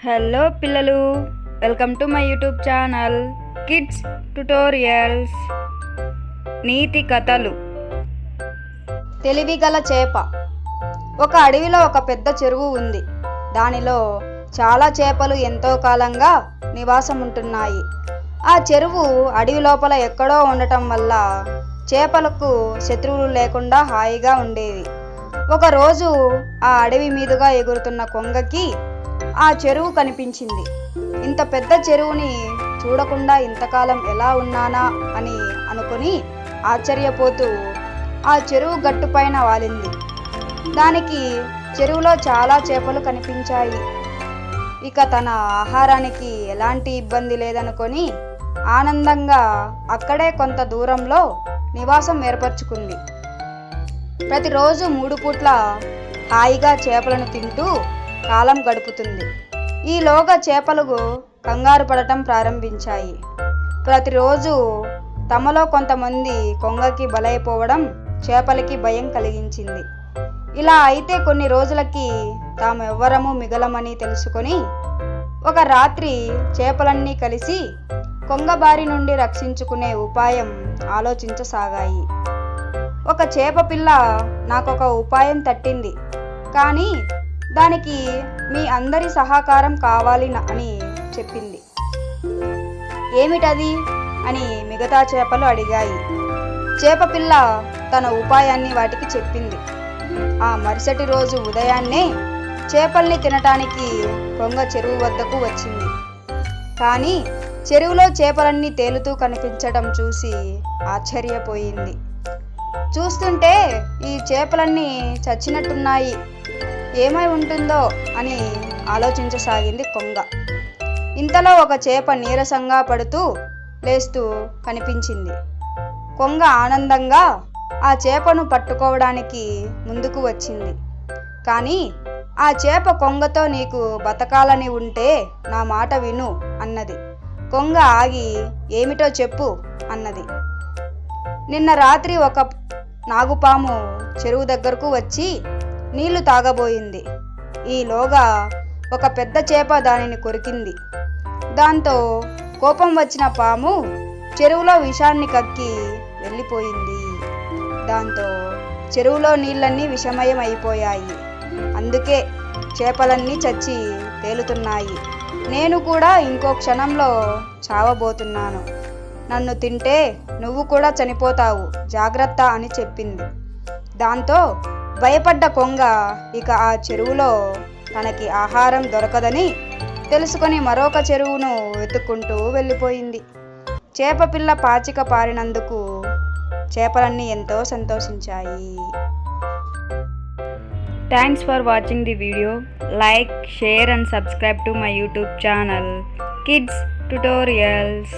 Hello పిల్లలు, welcome to my YouTube channel kids tutorials. నీతి కథలు. తెలివిగల చేప. ఒక అడవిలో ఒక పెద్ద చెరువు ఉంది. దానిలో చాలా చేపలు ఎంతో కాలంగా నివాసం ఉంటున్నాయి. ఆ చెరువు అడవి లోపల ఎక్కడో ఉండటం వల్ల చేపలకు శత్రువులు లేకుండా హాయిగా ఉండేది. ఒకరోజు ఆ అడవి మీదుగా ఎగురుతున్న కొంగకి ఆ చెరువు కనిపించింది. ఇంత పెద్ద చెరువుని చూడకుండా ఇంతకాలం ఎలా ఉన్నానా అని అనుకుని ఆశ్చర్యపోతూ ఆ చెరువు గట్టుపైన వాలింది. దానికి చెరువులో చాలా చేపలు కనిపించాయి. ఇక తన ఆహారానికి ఎలాంటి ఇబ్బంది లేదనుకొని ఆనందంగా అక్కడే కొంత దూరంలో నివాసం ఏర్పరచుకుంది. ప్రతిరోజు 3 పూట్ల హాయిగా చేపలను తింటూ కాలం గడుపుతుంది. ఈలోగా చేపలు కంగారు పడటం ప్రారంభించాయి. ప్రతిరోజు తమలో కొంతమంది కొంగకి బలైపోవడం చేపలకి భయం కలిగించింది. ఇలా అయితే కొన్ని రోజులకి తామెవ్వరము మిగలమని తెలుసుకొని ఒక రాత్రి చేపలన్నీ కలిసి కొంగ బారి నుండి రక్షించుకునే ఉపాయం ఆలోచించసాగాయి. ఒక చేప పిల్ల నాకొక ఉపాయం తట్టింది, కానీ దానికి మీ అందరి సహకారం కావాలి అని చెప్పింది. ఏమిటది అని మిగతా చేపలు అడిగాయి. చేప పిల్ల తన ఉపాయాన్ని వాటికి చెప్పింది. ఆ మరుసటి రోజు ఉదయాన్నే చేపల్ని తినటానికి కొంగ చెరువు వద్దకు వచ్చింది. కానీ చెరువులో చేపలన్నీ తేలుతూ కనిపించడం చూసి ఆశ్చర్యపోయింది. చూస్తుంటే ఈ చేపలన్నీ చచ్చినట్టున్నాయి, ఏమై ఉంటుందో అని ఆలోచించసాగింది కొంగ. ఇంతలో ఒక చేప నీరసంగా పడుతూ లేస్తూ కనిపించింది. కొంగ ఆనందంగా ఆ చేపను పట్టుకోవడానికి ముందుకు వచ్చింది. కానీ ఆ చేప కొంగతో నీకు బతకాలని ఉంటే నా మాట విను అన్నది. కొంగ ఆగి ఏమిటో చెప్పు అన్నది. నిన్న రాత్రి ఒక నాగుపాము చెరువు దగ్గరకు వచ్చి నీళ్లు తాగబోయింది. ఈలోగా ఒక పెద్ద చేప దానిని కొరికింది. దాంతో కోపం వచ్చిన పాము చెరువులో విషాన్ని కక్కి వెళ్ళిపోయింది. దాంతో చెరువులో నీళ్ళన్నీ విషమయం అయిపోయాయి. అందుకే చేపలన్నీ చచ్చి తేలుతున్నాయి. నేను కూడా ఇంకో క్షణంలో చావబోతున్నాను. నన్ను తింటే నువ్వు కూడా చనిపోతావు, జాగ్రత్త అని చెప్పింది. దాంతో భయపడ్డ కొంగ ఇక ఆ చెరువులో తనకి ఆహారం దొరకదని తెలుసుకొని మరొక చెరువును వెతుక్కుంటూ వెళ్ళిపోయింది. చేప పిల్ల పాచిక పారినందుకు చేపలన్నీ ఎంతో సంతోషించాయి. Thanks for watching the video. Like, share and subscribe to my YouTube channel Kids Tutorials.